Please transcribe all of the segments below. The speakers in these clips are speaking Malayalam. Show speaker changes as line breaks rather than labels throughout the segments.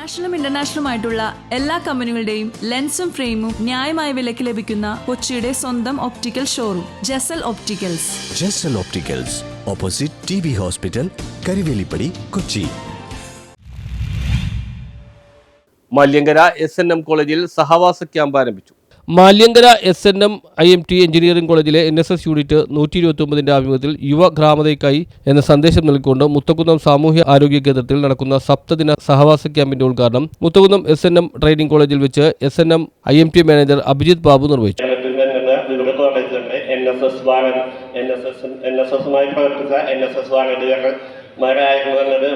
നാഷണലും ഇന്റർനാഷണലുമായിട്ടുള്ള എല്ലാ കമ്പനികളുടെയും ലെൻസും ഫ്രെയിമും ന്യായമായ വിലയ്ക്ക് ലഭിക്കുന്ന കൊച്ചിയുടെ സ്വന്തം optical showroom Jesal opticals.
Jesal opticals, opposite TB hospital, Karivelippady, Kochi.
Maliankara SNM കോളേജിൽ സഹവാസ ക്യാമ്പ് ആരംഭിച്ചു. മാല്യങ്കര SNM IMT എഞ്ചിനീയറിംഗ് കോളേജിലെ NSS യൂണിറ്റ് 129ന്റെ ആഭിമുഖ്യത്തിൽ യുവ ഗ്രാമതയ്ക്കായി എന്ന സന്ദേശം നൽകിക്കൊണ്ട് മുത്തക്കുന്നം സാമൂഹ്യ ആരോഗ്യ കേന്ദ്രത്തിൽ നടക്കുന്ന സപ്തദിന സഹവാസ ക്യാമ്പിന്റെ ഉദ്ഘാടനം മുത്തക്കുന്നം SNM ട്രെയിനിംഗ് കോളേജിൽ വെച്ച് SNM IMT manager Abhijith Babu നിർവഹിച്ചു.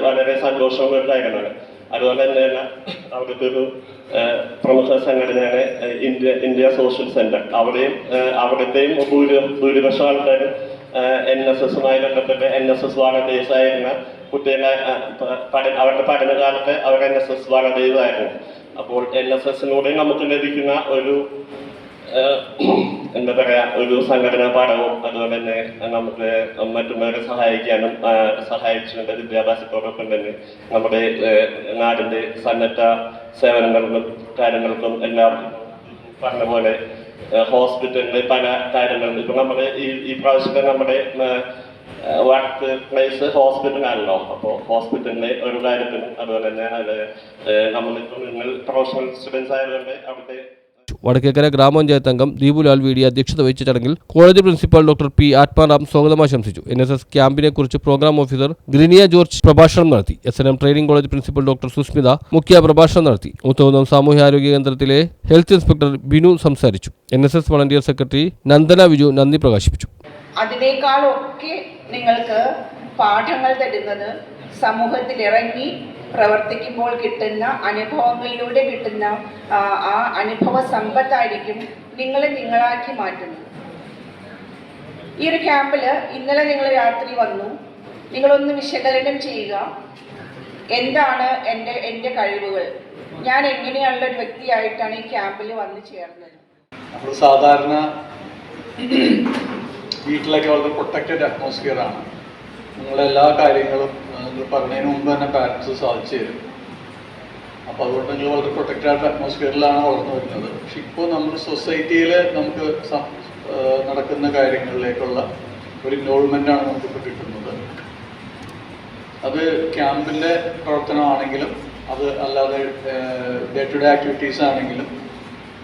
വളരെ സന്തോഷമുള്ള കാര്യമാണ്. അതുപോലെ തന്നെ അവിടുത്തെ ഒരു പ്രമുഖ സംഘടനയാണ് ഇന്ത്യ സോഷ്യൽ സെന്റർ. അവിടുത്തെയും ഭൂരിപക്ഷം ആൾക്കാരും NSSുമായി ബന്ധപ്പെട്ട് NSS വാളണ്ടിയേഴ്സ് ആയിരുന്ന കുട്ടികളെ അവരുടെ പഠനകാലത്ത് അവർ NSS വാളണ്ടിയേഴ്സ് ആയിരുന്നു. അപ്പോൾ NSSനൂടെ നമുക്ക് ലഭിക്കുന്ന ഒരു എന്താ പറയാ ഒരു സംഘടനാ പാഠവും അതുപോലെ തന്നെ നമുക്ക് മറ്റുള്ളവരെ സഹായിച്ചുകൊണ്ട് വിദ്യാഭ്യാസത്തോടൊപ്പം തന്നെ നമ്മുടെ നാടിന്റെ സന്നദ്ധ സേവനങ്ങൾക്കും കാര്യങ്ങൾക്കും എല്ലാം പറഞ്ഞ പോലെ ഹോസ്പിറ്റലിലെ പല കാര്യങ്ങളും ഇപ്പൊ നമ്മുടെ ഈ പ്രാവശ്യത്തെ നമ്മുടെ വർക്ക് പ്ലേസ് ഹോസ്പിറ്റലാണല്ലോ. അപ്പോൾ ഹോസ്പിറ്റലിലെ ഒരു കാര്യത്തിനും അതുപോലെ തന്നെ നമ്മളിപ്പോൾ നിങ്ങൾ പ്രൊഫഷണൽ സ്റ്റുഡൻസ് ആയതുകൊണ്ട് അവിടുത്തെ
വടക്കേക്കര ഗ്രാമപഞ്ചായത്ത് അംഗം ദീപുലാൽ വീടി അധ്യക്ഷത വഹിച്ച ചടങ്ങിൽ college principal doctor P. Atmaram സ്വാഗതം ആശംസിച്ചു. NSS ക്യാമ്പിനെ കുറിച്ച് പ്രോഗ്രാം ഓഫീസർ ഗ്രിനിയ ജോർജ് പ്രഭാഷണം നടത്തി. SNM training college principal doctor Susmitha മുഖ്യ പ്രഭാഷണം നടത്തി. മുത്തക്കുന്നം സാമൂഹ്യാരോഗ്യ കേന്ദ്രത്തിലെ ഹെൽത്ത് ഇൻസ്പെക്ടർ ബിനു സംസാരിച്ചു. NSS volunteer secretary Nandana Viju നന്ദി പ്രകാശിപ്പിച്ചു.
അതിനേക്കാളൊക്കെ നിങ്ങൾക്ക് പാഠങ്ങൾ തരുന്നത് സമൂഹത്തിൽ ഇറങ്ങി പ്രവർത്തിക്കുമ്പോൾ കിട്ടുന്ന അനുഭവങ്ങളിലൂടെ കിട്ടുന്ന ആ അനുഭവ സമ്പത്തായിരിക്കും നിങ്ങളാക്കി മാറ്റുന്നത്. ഈ ഒരു ക്യാമ്പിൽ ഇന്നലെ നിങ്ങൾ രാത്രി വന്നു. നിങ്ങളൊന്ന് വിശകലനം ചെയ്യുക. എന്താണ് എൻ്റെ കഴിവുകൾ, ഞാൻ എങ്ങനെയുള്ള ഒരു വ്യക്തിയായിട്ടാണ് ഈ ക്യാമ്പിൽ വന്നു ചേർന്നത്.
നമ്മൾ സാധാരണ വീട്ടിലൊക്കെ വളരെ പ്രൊട്ടക്റ്റഡ് അറ്റ്മോസ്ഫിയറാണ്. നിങ്ങളെല്ലാ കാര്യങ്ങളും പറഞ്ഞതിന് മുമ്പ് തന്നെ പാരൻസ് സാധിച്ചു തരും. അപ്പോൾ അതുകൊണ്ട് നിങ്ങൾ വളരെ പ്രൊട്ടക്റ്റഡ് അറ്റ്മോസ്ഫിയറിലാണ് വളർന്നു വരുന്നത്. പക്ഷെ ഇപ്പോൾ നമ്മൾ സൊസൈറ്റിയിൽ നമുക്ക് നടക്കുന്ന കാര്യങ്ങളിലേക്കുള്ള ഒരു ഇൻവോൾവ്മെൻ്റാണ് നമുക്കിപ്പോൾ കിട്ടുന്നത്. അത് ക്യാമ്പിൻ്റെ പ്രവർത്തനമാണെങ്കിലും അത് അല്ലാതെ ഡേ ടു ഡേ ആക്ടിവിറ്റീസ് ആണെങ്കിലും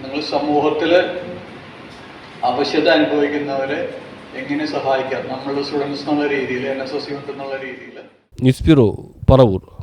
നിങ്ങൾ സമൂഹത്തിൽ ആവശ്യത അനുഭവിക്കുന്നവരെ എങ്ങനെ സഹായിക്കാം നമ്മളുടെ സ്റ്റുഡൻസ് എന്നുള്ള രീതിയിൽ NSS യൂണിറ്റ് എന്നുള്ള രീതിയിൽ.
News bureau, Paravur.